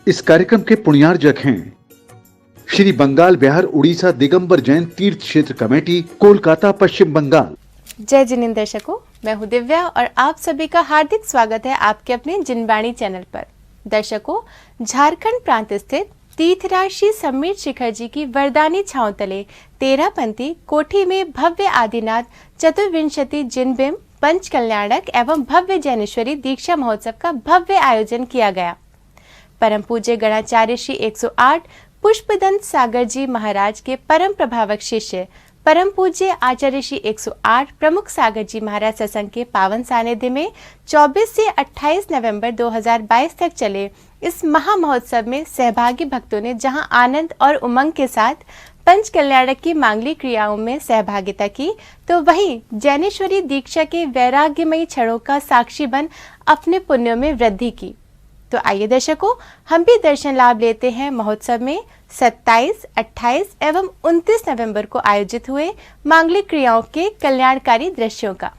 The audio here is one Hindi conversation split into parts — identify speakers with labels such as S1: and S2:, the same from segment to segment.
S1: इस कार्यक्रम के पुण्यार्जक हैं श्री बंगाल बिहार उड़ीसा दिगंबर जैन तीर्थ क्षेत्र कमेटी, कोलकाता, पश्चिम बंगाल।
S2: जय जिनेंद्र दर्शकों, मैं हूं दिव्या और आप सभी का हार्दिक स्वागत है आपके अपने जिनवाणी चैनल पर। दर्शकों, झारखंड प्रांत स्थित तीर्थराज श्री सम्मेद शिखर जी की वरदानी छांव तले 13 पंथी कोठी में भव्य आदिनाथ चतुर्विंशति जिनबिंब पंच कल्याणक एवं भव्य जैनेश्वरी दीक्षा महोत्सव का भव्य आयोजन किया गया। परम पूज्य गणाचार्य श्री 108 पुष्पदंत सागर जी महाराज के परम प्रभावक शिष्य परम पूज्य आचार्य श्री 108 प्रमुख सागर जी महाराज सत्संग के पावन सानिध्य में 24 से 28 नवंबर 2022 तक चले इस महा महोत्सव में सहभागी भक्तों ने जहां आनंद और उमंग के साथ पंच कल्याणक की मांगलिक क्रियाओं में सहभागिता की, तो वहीं जैनेश्वरी दीक्षा के वैराग्यमयी क्षणों का साक्षी बन अपने पुण्यों में वृद्धि की। तो आइए दर्शकों, हम भी दर्शन लाभ लेते हैं महोत्सव में 27, 28 एवं 29 नवंबर को आयोजित हुए मांगलिक क्रियाओं के कल्याणकारी दृश्यों का।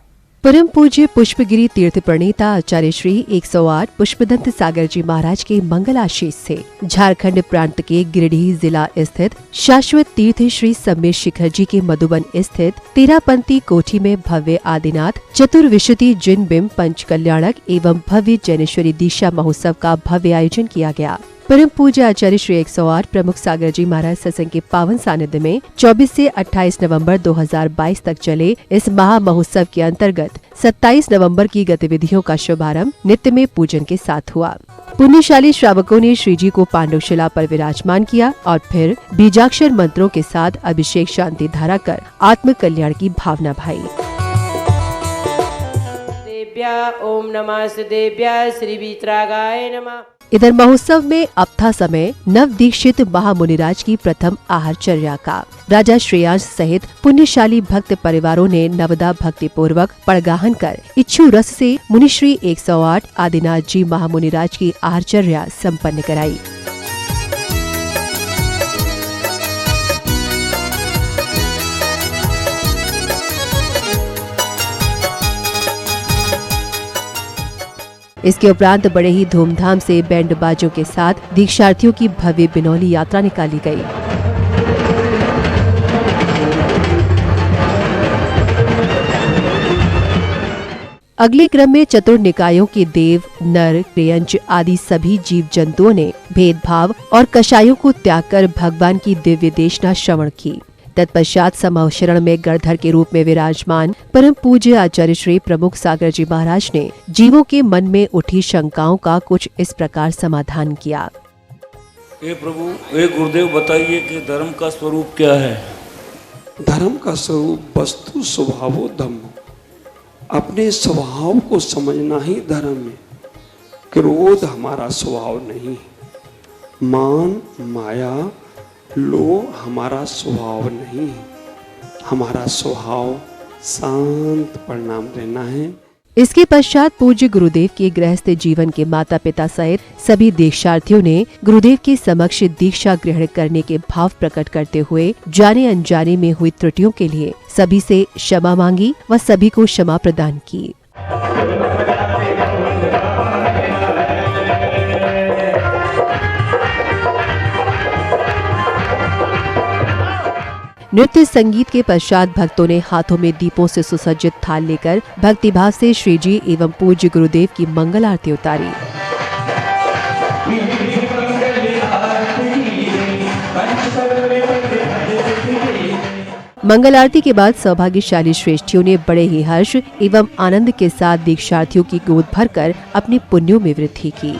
S3: परम पूज्य पुष्पगिरी तीर्थ प्रणेता आचार्य श्री 108 पुष्पदंत सागर जी महाराज के मंगल आशीष से झारखंड प्रांत के गिरिडीह जिला स्थित शाश्वत तीर्थ श्री सम्मेद शिखर जी के मधुबन स्थित 13 पंथी कोठी में भव्य आदिनाथ चतुर्विशति जिनबिंब पंच कल्याणक एवं भव्य जैनेश्वरी दीक्षा महोत्सव का भव्य आयोजन किया गया। परम पूज्य आचार्य श्री 108 प्रमुख सागर जी महाराज सत्संग के पावन सानिध्य में 24 से 28 नवंबर 2022 तक चले इस महा महोत्सव के अंतर्गत 27 नवंबर की गतिविधियों का शुभारंभ नित्य में पूजन के साथ हुआ। पुण्यशाली श्रावकों ने श्री जी को पांडुशिला पर विराजमान किया और फिर बीजाक्षर मंत्रों के साथ अभिषेक शांति धारा कर आत्म कल्याण की भावना भाई।
S4: ओम नमः देव्या श्री वीतरागाय नमः।
S3: इधर महोत्सव में अब था समय नव दीक्षित महामुनिराज की प्रथम आहारचर्या का। राजा श्रेयांश सहित पुण्यशाली भक्त परिवारों ने नवदा भक्ति पूर्वक पड़गाहन कर इच्छु रस से मुनिश्री 108 आदिनाथ जी महामुनिराज की आहारचर्या संपन्न कराई। इसके उपरांत बड़े ही धूमधाम से बैंड बाजों के साथ दीक्षार्थियों की भव्य बिनौली यात्रा निकाली गई। अगले क्रम में चतुर निकायों के देव, नर, क्रियंच आदि सभी जीव जंतुओं ने भेदभाव और कषायों को त्याग कर भगवान की दिव्य देशना श्रवण की। तत्पश्चात समशरण में गणधर के रूप में विराजमान परम पूज्य आचार्य श्री प्रमुख सागर जी महाराज ने जीवों के मन में उठी शंकाओं का कुछ इस प्रकार समाधान किया।
S5: हे प्रभु, हे गुरुदेव, बताइए कि धर्म का स्वरूप क्या है?
S6: धर्म का स्वरूप वस्तु स्वभावो धम्म, अपने स्वभाव को समझना ही धर्म है। क्रोध हमारा स्वभाव नहीं, मान माया लोभ हमारा स्वभाव नहीं है। हमारा स्वभाव शांत परिणाम देना है।
S3: इसके पश्चात पूज्य गुरुदेव के गृहस्थ जीवन के माता पिता सहित सभी दीक्षार्थियों ने गुरुदेव के समक्ष दीक्षा ग्रहण करने के भाव प्रकट करते हुए जाने अनजाने में हुई त्रुटियों के लिए सभी से क्षमा मांगी व सभी को क्षमा प्रदान की। नृत्य संगीत के पश्चात भक्तों ने हाथों में दीपों से सुसज्जित थाल लेकर भक्तिभाव से श्री जी एवं पूज्य गुरुदेव की मंगल आरती उतारी। मंगल आरती के बाद सौभाग्यशाली श्रेष्ठियों ने बड़े ही हर्ष एवं आनंद के साथ दीक्षार्थियों की गोद भरकर अपने पुण्यों में वृद्धि की।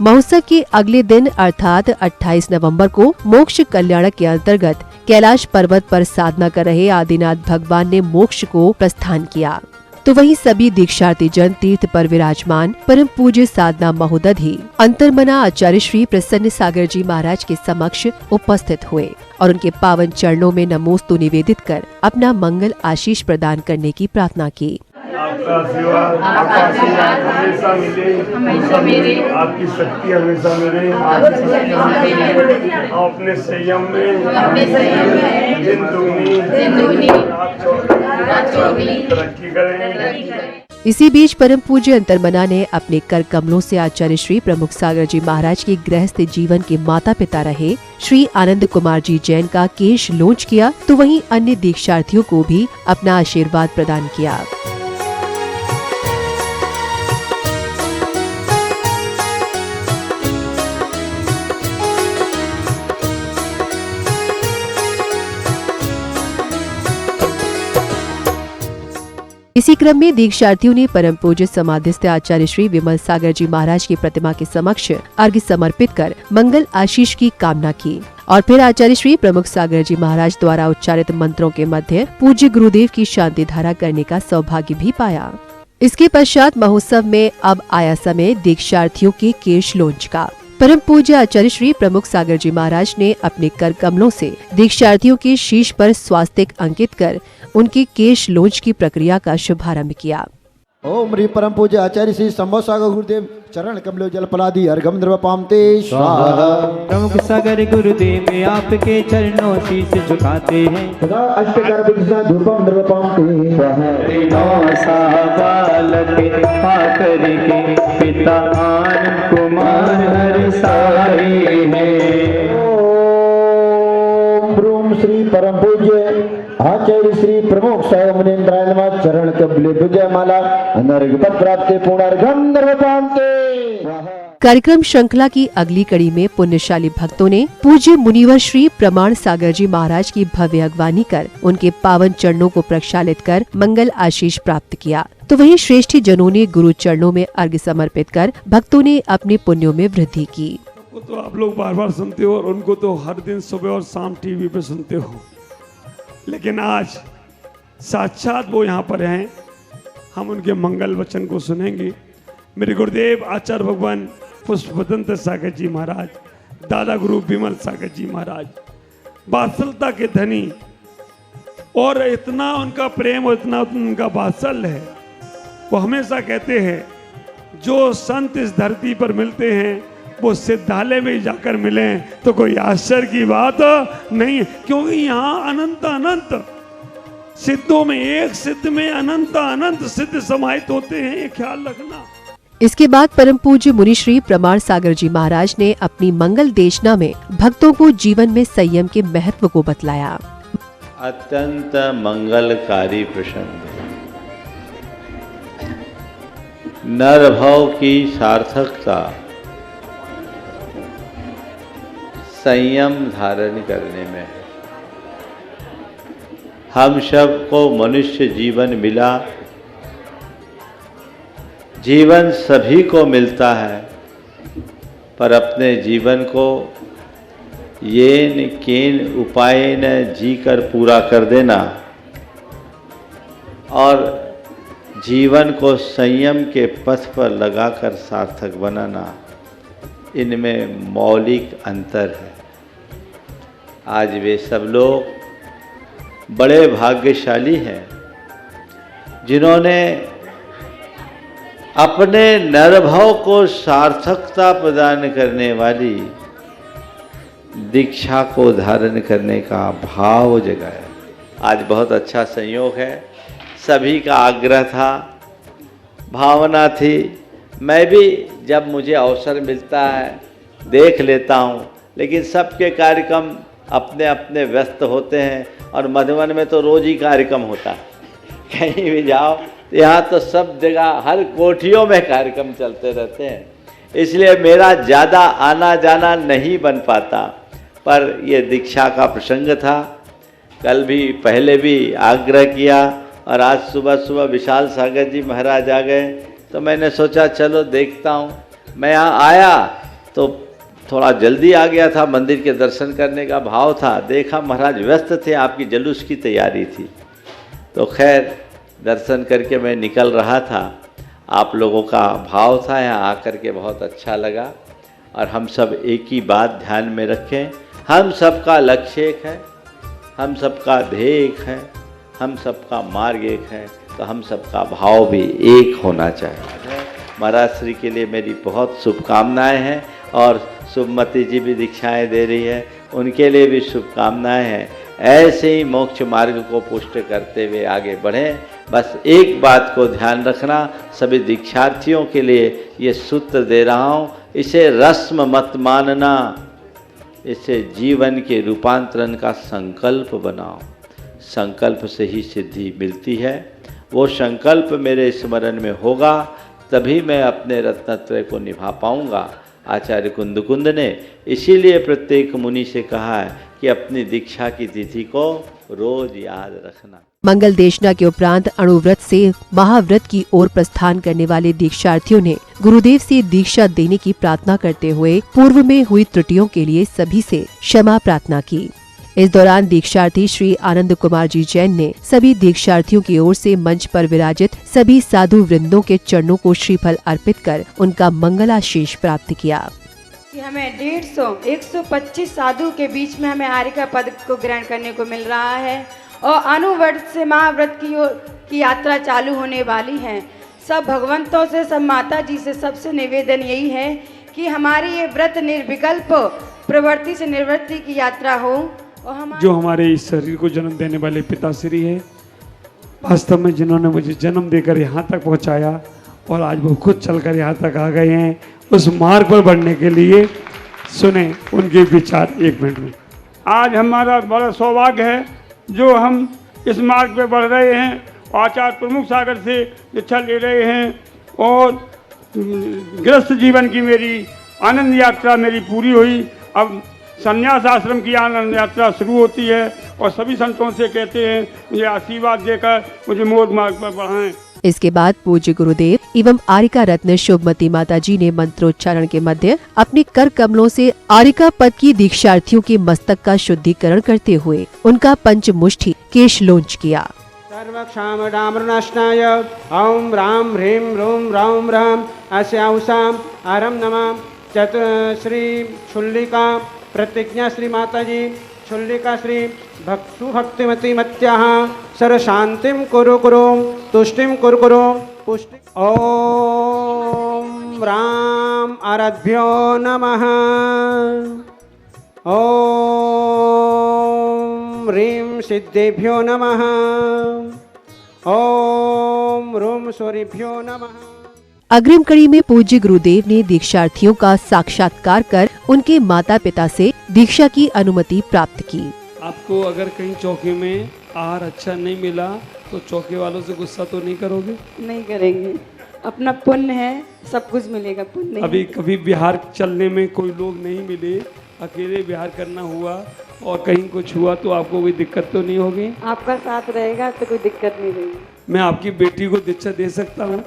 S3: महोत्सव के अगले दिन अर्थात 28 नवंबर को मोक्ष कल्याणक के अंतर्गत कैलाश पर्वत पर साधना कर रहे आदिनाथ भगवान ने मोक्ष को प्रस्थान किया, तो वहीं सभी दीक्षार्थी जन तीर्थ पर विराजमान परम पूज्य साधना महोदधि अंतर्मना आचार्य श्री प्रसन्न सागर जी महाराज के समक्ष उपस्थित हुए और उनके पावन चरणों में नमोस्तु निवेदित कर अपना मंगल आशीष प्रदान करने की प्रार्थना की।
S7: आपका आशीर्वाद हमेशा मिले, आपकी शक्ति हमेशा मिले, अपने संयम में दिन दुगनी तरक्की करें।
S3: इसी बीच परम पूज्य अंतर्मना ने अपने कर कमलों से आचार्य श्री प्रमुख सागर जी महाराज के गृहस्थ जीवन के माता पिता रहे श्री आनंद कुमार जी जैन का केश लॉन्च किया, तो वहीं अन्य दीक्षार्थियों को भी अपना आशीर्वाद प्रदान किया। इसी क्रम में दीक्षार्थियों ने परम पूज्य समाधिस्थ आचार्य श्री विमल सागर जी महाराज की प्रतिमा के समक्ष अर्घ्य समर्पित कर मंगल आशीष की कामना की और फिर आचार्य श्री प्रमुख सागर जी महाराज द्वारा उच्चारित मंत्रों के मध्य पूज्य गुरुदेव की शांति धारा करने का सौभाग्य भी पाया। इसके पश्चात महोत्सव में अब आया समय दीक्षार्थियों के केश लॉन्च का। परम पूज्य आचार्य श्री प्रमुख सागर जी महाराज ने अपने कर कमलों से दीक्षार्थियों के शीश पर स्वास्तिक अंकित कर उनके केश लॉन्च की प्रक्रिया का शुभारंभ किया।
S8: ओम ह्री परम पूज्य आचार्य श्री संभव सागर गुरुदेव चरण कमलो जल पलादि अर्घम द्रव पामते स्वाहा।
S9: प्रमुख सागर गुरुदेव आपके चरणों शीश झुकाते हैं,
S8: सदा अष्टकर विघ्न धूपम द्रव पामते स्वाहा।
S9: बालक आकर के पिता आनंद कुमार हर साई है।
S8: ओम ब्रूम श्री परम पूज्य आचार्य श्री प्रमुख सागर मुनीन्द्राय नमः चरण कमले विजय माला अनर्घ पद प्राप्ते पूर्णार्घम द्रव पामते।
S3: कार्यक्रम श्रृंखला की अगली कड़ी में पुण्यशाली भक्तों ने पूज्य मुनिवर श्री प्रमाण सागर जी महाराज की भव्य अगवानी कर उनके पावन चरणों को प्रक्षालित कर मंगल आशीष प्राप्त किया, तो वहीं श्रेष्ठ जनों ने गुरु चरणों में अर्घ्य समर्पित कर भक्तों ने अपने पुण्यों में वृद्धि की।
S6: तो आप लोग बार बार सुनते हो और उनको तो हर दिन सुबह और शाम टीवी पे सुनते हो, लेकिन आज साक्षात वो यहाँ पर हैं, हम उनके मंगल वचन को सुनेंगे। मेरे गुरुदेव आचार्य भगवान पुष्पदंत सागर जी महाराज, दादा गुरु विमल सागर जी महाराज वात्सलता के धनी, और इतना उनका प्रेम और इतना उनका वात्सल्य है। वो हमेशा कहते हैं जो संत इस धरती पर मिलते हैं वो सिद्धालय में जाकर मिलें तो कोई आश्चर्य की बात नहीं है, क्योंकि यहाँ अनंत अनंत सिद्धों में एक सिद्ध में अनंत अनंत सिद्ध समाहित होते हैं, ये ख्याल रखना।
S3: इसके बाद परम पूज्य मुनि श्री प्रमाण सागर जी महाराज ने अपनी मंगल देशना में भक्तों को जीवन में संयम के महत्व को बतलाया।
S10: अत्यंत मंगलकारी प्रसंग, नर भाव की सार्थकता संयम धारण करने में। हम सब को मनुष्य जीवन मिला, जीवन सभी को मिलता है, पर अपने जीवन को येन केन उपायेन जी कर पूरा कर देना और जीवन को संयम के पथ पर लगाकर सार्थक बनाना, इनमें मौलिक अंतर है। आज वे सब लोग बड़े भाग्यशाली हैं जिन्होंने अपने नरभाव को सार्थकता प्रदान करने वाली दीक्षा को धारण करने का भाव जगाया। आज बहुत अच्छा संयोग है, सभी का आग्रह था, भावना थी। मैं भी जब मुझे अवसर मिलता है देख लेता हूँ, लेकिन सबके कार्यक्रम अपने अपने व्यस्त होते हैं और मधुबन में तो रोज ही कार्यक्रम होता है, कहीं भी जाओ यहाँ तो सब जगह हर कोठियों में कार्यक्रम चलते रहते हैं, इसलिए मेरा ज़्यादा आना जाना नहीं बन पाता। पर ये दीक्षा का प्रसंग था, कल भी पहले भी आग्रह किया और आज सुबह सुबह विशाल सागर जी महाराज आ गए तो मैंने सोचा चलो देखता हूँ। मैं यहाँ आया तो थोड़ा जल्दी आ गया था, मंदिर के दर्शन करने का भाव था, देखा महाराज व्यस्त थे, आपकी जुलूस की तैयारी थी, तो खैर दर्शन करके मैं निकल रहा था। आप लोगों का भाव था, यहाँ आकर के बहुत अच्छा लगा। और हम सब एक ही बात ध्यान में रखें, हम सबका लक्ष्य एक है, हम सबका ध्येय एक है, हम सबका मार्ग एक है, तो हम सबका भाव भी एक होना चाहिए। महाराज श्री के लिए मेरी बहुत शुभकामनाएं हैं और शुभमती जी भी दीक्षाएं दे रही है, उनके लिए भी शुभकामनाएं हैं। ऐसे ही मोक्ष मार्ग को पुष्ट करते हुए आगे बढ़ें। बस एक बात को ध्यान रखना, सभी दीक्षार्थियों के लिए ये सूत्र दे रहा हूँ, इसे रस्म मत मानना, इसे जीवन के रूपांतरण का संकल्प बनाओ। संकल्प से ही सिद्धि मिलती है। वो संकल्प मेरे स्मरण में होगा तभी मैं अपने रत्नत्रय को निभा पाऊंगा। आचार्य कुंद ने इसीलिए प्रत्येक मुनि से कहा है कि अपनी दीक्षा की तिथि को रोज याद रखना।
S3: मंगल देशना के उपरांत अणुव्रत से महाव्रत की ओर प्रस्थान करने वाले दीक्षार्थियों ने गुरुदेव से दीक्षा देने की प्रार्थना करते हुए पूर्व में हुई त्रुटियों के लिए सभी से क्षमा प्रार्थना की। इस दौरान दीक्षार्थी श्री आनंद कुमार जी जैन ने सभी दीक्षार्थियों की ओर से मंच पर विराजित सभी साधु वृंदों के चरणों को श्रीफल अर्पित कर उनका मंगलाशीष प्राप्त किया।
S11: कि हमें 125 साधु के बीच में हमें आर्य का पद को ग्रहण करने को मिल रहा है और अनुव्रत से महाव्रत की यात्रा चालू होने वाली है। सब भगवंतों से, सब माता जी से सबसे निवेदन यही है कि हमारी ये व्रत निर्विकल्प प्रवृत्ति से निवृत्ति की यात्रा हो। और
S6: जो हमारे इस शरीर को जन्म देने वाले पिताश्री है, वास्तव में जिन्होंने मुझे जन्म देकर यहाँ तक पहुँचाया और आज वो खुद चलकर यहाँ तक आ गए हैं, उस मार्ग पर बढ़ने के लिए सुने उनके विचार 1 मिनट में।
S7: आज हमारा बड़ा सौभाग्य है जो हम इस मार्ग पे बढ़ रहे हैं, आचार्य प्रमुख सागर से दीक्षा ले रहे हैं और गृहस्थ जीवन की मेरी आनंद यात्रा मेरी पूरी हुई। अब संन्यास आश्रम की आनंद यात्रा शुरू होती है और सभी संतों से कहते हैं मुझे आशीर्वाद देकर मुझे मोक्ष मार्ग पर बढ़ाएं।
S3: इसके बाद पूज्य गुरुदेव एवं आरिका रत्न शुभमती माता जी ने मंत्रोच्चारण के मध्य अपने कर कमलों से आरिका पद की दीक्षार्थियों के मस्तक का शुद्धिकरण करते हुए उनका पंचमुष्टि केश लोंच किया।
S9: सर्वक्षामडामृणाश्नाय ॐ राम ह्रीं रूं रौं राम अस्याउषाम आरम नमः श्री छुल्लिका प्रतिज्ञा श्री माता जी छुल्लिका श्री भक्तु भक्तिमती मत्याः सर्वशान्तिं कुरु कुरु तुष्टिं कुरु कुरु पुष्टि। ॐ राम आराध्यो नमः। ॐ ह्रीं सिद्धेभ्यो नमः। ॐ रूं सूर्येभ्यो नमः।
S3: अग्रिम कड़ी में पूज्य गुरुदेव ने दीक्षार्थियों का साक्षात्कार कर उनके माता पिता से दीक्षा की अनुमति प्राप्त की।
S6: आपको अगर कहीं चौके में आहार अच्छा नहीं मिला तो चौके वालों से गुस्सा तो नहीं करोगे?
S11: नहीं करेंगे, अपना पुण्य है, सब कुछ मिलेगा पुण्य।
S6: अभी कभी बिहार चलने में कोई लोग नहीं मिले, अकेले बिहार करना हुआ और कहीं कुछ हुआ तो आपको कोई दिक्कत तो नहीं होगी?
S11: आपका साथ रहेगा तो कोई दिक्कत नहीं रहेगी।
S6: मैं आपकी बेटी को दीक्षा दे सकता हूँ?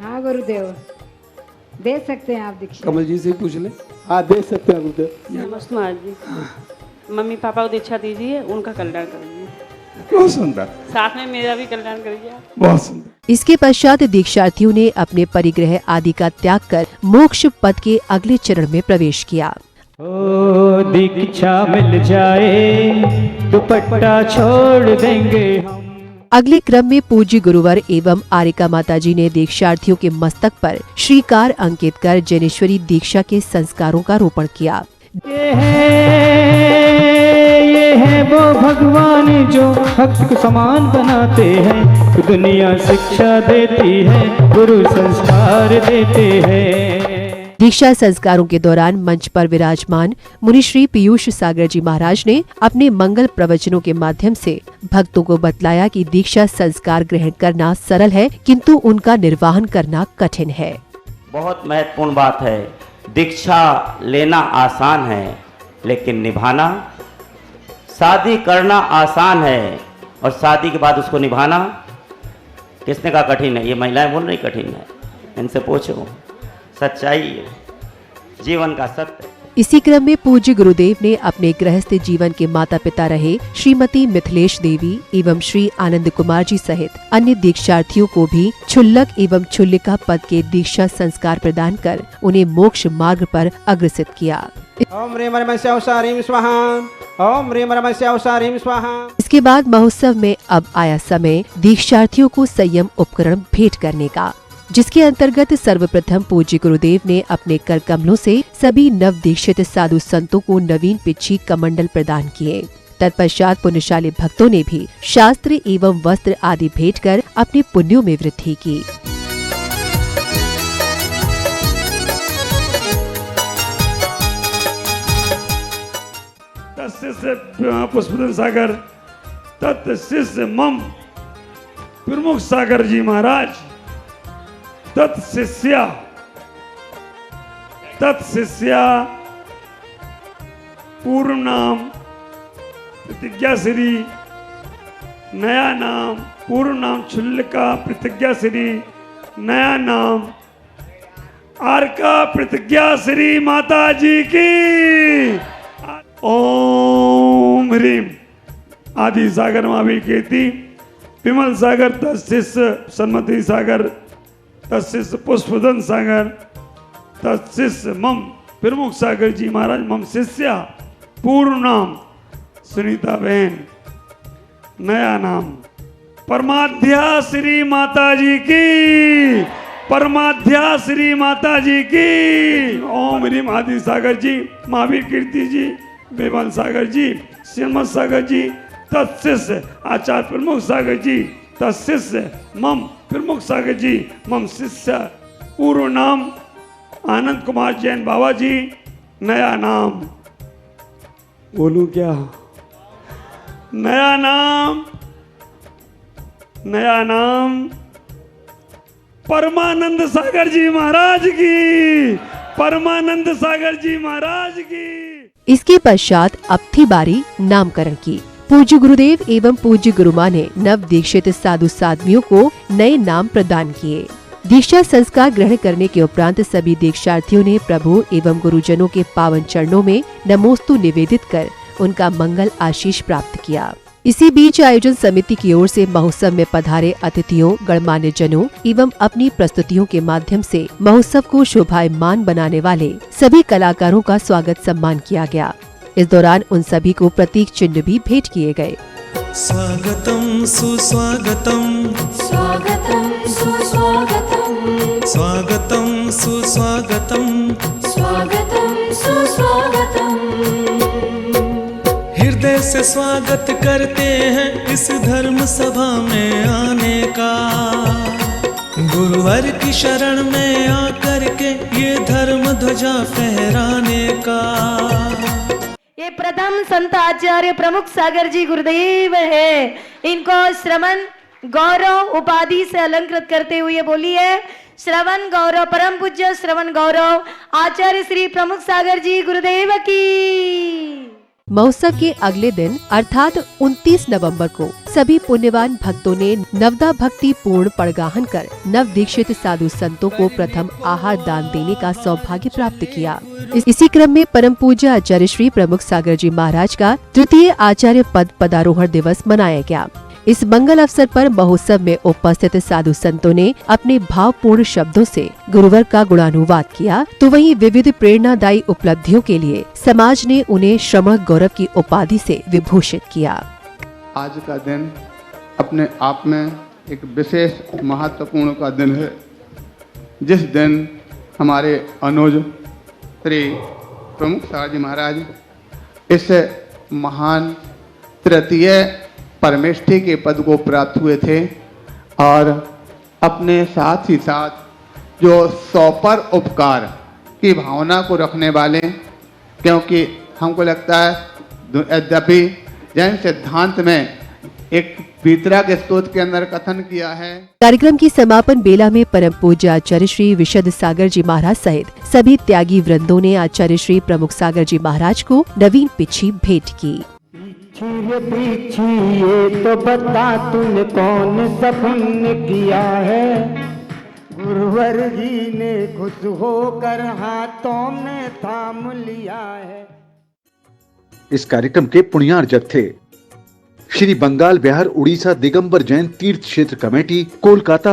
S12: हाँ गुरुदेव, दे सकते हैं आप दीक्षा।
S6: कमल जी से पूछ ले।
S8: हाँ दे सकते हैं गुरुदेव।
S4: नमस्ते महाराज जी, मम्मी पापा को दीक्षा दीजिए, उनका कल्याण करिए।
S6: बहुत सुंदर।
S4: साथ में मेरा भी कल्याण करिए।
S6: बहुत सुंदर।
S3: इसके पश्चात दीक्षार्थियों ने अपने परिग्रह आदि का त्याग कर मोक्ष पद के अगले चरण में प्रवेश किया।
S9: ओ दीक्षा मिल जाए दुपट्टा छोड़ देंगे हम।
S3: अगले क्रम में पूज्य गुरुवर एवं आरिका माता जी ने दीक्षार्थियों के मस्तक पर श्रीकार अंकित कर जैनेश्वरी दीक्षा के संस्कारों का रोपण किया।
S9: ये है वो भगवान जो भक्त को समान बनाते हैं, दुनिया शिक्षा देती है, गुरु संस्कार देते हैं।
S3: दीक्षा संस्कारों के दौरान मंच पर विराजमान मुनि श्री पीयूष सागर जी महाराज ने अपने मंगल प्रवचनों के माध्यम से भक्तों को बतलाया कि दीक्षा संस्कार ग्रहण करना सरल है किंतु उनका निर्वहन करना कठिन है।
S13: बहुत महत्वपूर्ण बात है, दीक्षा लेना आसान है लेकिन निभाना, शादी करना आसान है और शादी के बाद उसको निभाना किसने कहा कठिन है? ये महिलाएं बोल रही कठिन है, इनसे पूछो, सच्चाई है, जीवन का सत्य।
S3: इसी क्रम में पूज्य गुरुदेव ने अपने गृहस्थ जीवन के माता पिता रहे श्रीमती मिथिलेश देवी एवं श्री आनंद कुमार जी सहित अन्य दीक्षार्थियों को भी छुल्लक एवं छुल्लिका पद के दीक्षा संस्कार प्रदान कर उन्हें मोक्ष मार्ग पर अग्रसित किया।
S9: ओम ह्रीं परमस्यां ह्रीं स्वाहा। ओम ह्रीं परमस्यां ह्रीं स्वाहा।
S3: इसके बाद महोत्सव में अब आया समय दीक्षार्थियों को संयम उपकरण भेंट करने का, जिसके अंतर्गत सर्वप्रथम पूज्य गुरुदेव ने अपने कर कमलों से सभी नव दीक्षित साधु संतों को नवीन पिच्छी कमंडल प्रदान किए। तत्पश्चात पुण्यशाली भक्तों ने भी शास्त्र एवं वस्त्र आदि भेंट कर अपने पुण्यों में वृद्धि की।
S6: तत्शिष्य पुष्पदन सागर, तत्शिष्य मम प्रमुख सागर जी महाराज, तत्शिष्या पूर्व नाम प्रतिज्ञा श्री, नया नाम पूर्व नाम छुल्लिका प्रतिज्ञा श्री, नया नाम आरका प्रतिज्ञा श्री माता जी की। ओम ह्रीम आदि सागर महावीर कीर्ति, विमल सागर तत्शिष्य सन्मति सागर, तत्शिष्य पुष्पदन सागर, तत्शिष्य मम प्रमुख सागर जी महाराज, मम शिष्या पूर्व नाम सुनीता बहन, नया नाम परमाध्या श्री माता जी की, परमाध्या श्री माता जी की। ओम ह्रीम आदि सागर जी महावीर कीर्ति जी, विमल सागर जी, श्रीमत सागर जी, तत्शिष्य आचार्य प्रमुख सागर जी, तत्शिष्य मम प्रमुख सागर जी, मम शिष्य पूर्व नाम आनंद कुमार जैन बाबा जी, नया नाम बोलूं क्या? नया नाम परमानंद सागर जी महाराज की, परमानंद सागर जी महाराज की।
S3: इसके पश्चात अब थी बारी नामकरण की। पूज्य गुरुदेव एवं पूज्य गुरुमां ने नव दीक्षित साधु साध्वियों को नए नाम प्रदान किए। दीक्षा संस्कार ग्रहण करने के उपरांत सभी दीक्षार्थियों ने प्रभु एवं गुरुजनों के पावन चरणों में नमोस्तु निवेदित कर उनका मंगल आशीष प्राप्त किया। इसी बीच आयोजन समिति की ओर से महोत्सव में पधारे अतिथियों, गणमान्य जनों एवं अपनी प्रस्तुतियों के माध्यम से महोत्सव को शोभायमान बनाने वाले सभी कलाकारों का स्वागत सम्मान किया गया। इस दौरान उन सभी को प्रतीक चिन्ह भी भेंट किए गए।
S14: स्वागतम सुस्वागतम, स्वागतम सुस्वागतम, स्वागतम सुस्वागतम, स्वागतम सुस्वागतम। हृदय से स्वागत करते हैं इस धर्म सभा में आने का, गुरुवर की शरण में आकर के ये धर्म ध्वजा फहराने का।
S11: ये प्रथम संत आचार्य प्रमुख सागर जी गुरुदेव है। इनको श्रवण गौरव उपाधि से अलंकृत करते हुए बोलिए, श्रवण गौरव, परम पूज्य श्रवण गौरव आचार्य श्री प्रमुख सागर जी गुरुदेव की।
S3: महोत्सव के अगले दिन अर्थात 29 नवंबर को सभी पुण्यवान भक्तों ने नवदा भक्ति पूर्ण पड़गाहन कर नव दीक्षित साधु संतों को प्रथम आहार दान देने का सौभाग्य प्राप्त किया। इसी क्रम में परम पूज्य आचार्य श्री प्रमुख सागर जी महाराज का तृतीय आचार्य पद पदारोहण दिवस मनाया गया। इस मंगल अवसर पर महोत्सव में उपस्थित साधु संतों ने अपने भावपूर्ण शब्दों से गुरुवर का गुणानुवाद किया, तो वहीं विविध प्रेरणादायी उपलब्धियों के लिए समाज ने उन्हें श्रमण गौरव की उपाधि से विभूषित किया।
S15: आज का दिन अपने आप में एक विशेष महत्वपूर्ण का दिन है, जिस दिन हमारे अनुज श्री प्रमुख सागर जी महाराज इस महान तृतीय परमेष्ठी के पद को प्राप्त हुए थे और अपने साथ ही साथ जो सौपर उपकार की भावना को रखने वाले, क्योंकि हमको लगता है यद्यपि जैन सिद्धांत में एक पीतरा के स्तोत्र के अंदर कथन किया है।
S3: कार्यक्रम की समापन बेला में परम पूज्य आचार्य श्री विशद सागर जी महाराज सहित सभी त्यागी वृंदों ने आचार्य श्री प्रमुख सागर जी महाराज को नवीन पिछी भेंट की।
S9: पीछी ये तो बता तूने कौन सा पुण्य किया है, गुरुवर जी ने खुश होकर हाथों में थाम लिया है।
S1: इस कार्यक्रम के पुण्यार्जक थे श्री बंगाल बिहार उड़ीसा दिगंबर जैन तीर्थ क्षेत्र कमेटी, कोलकाता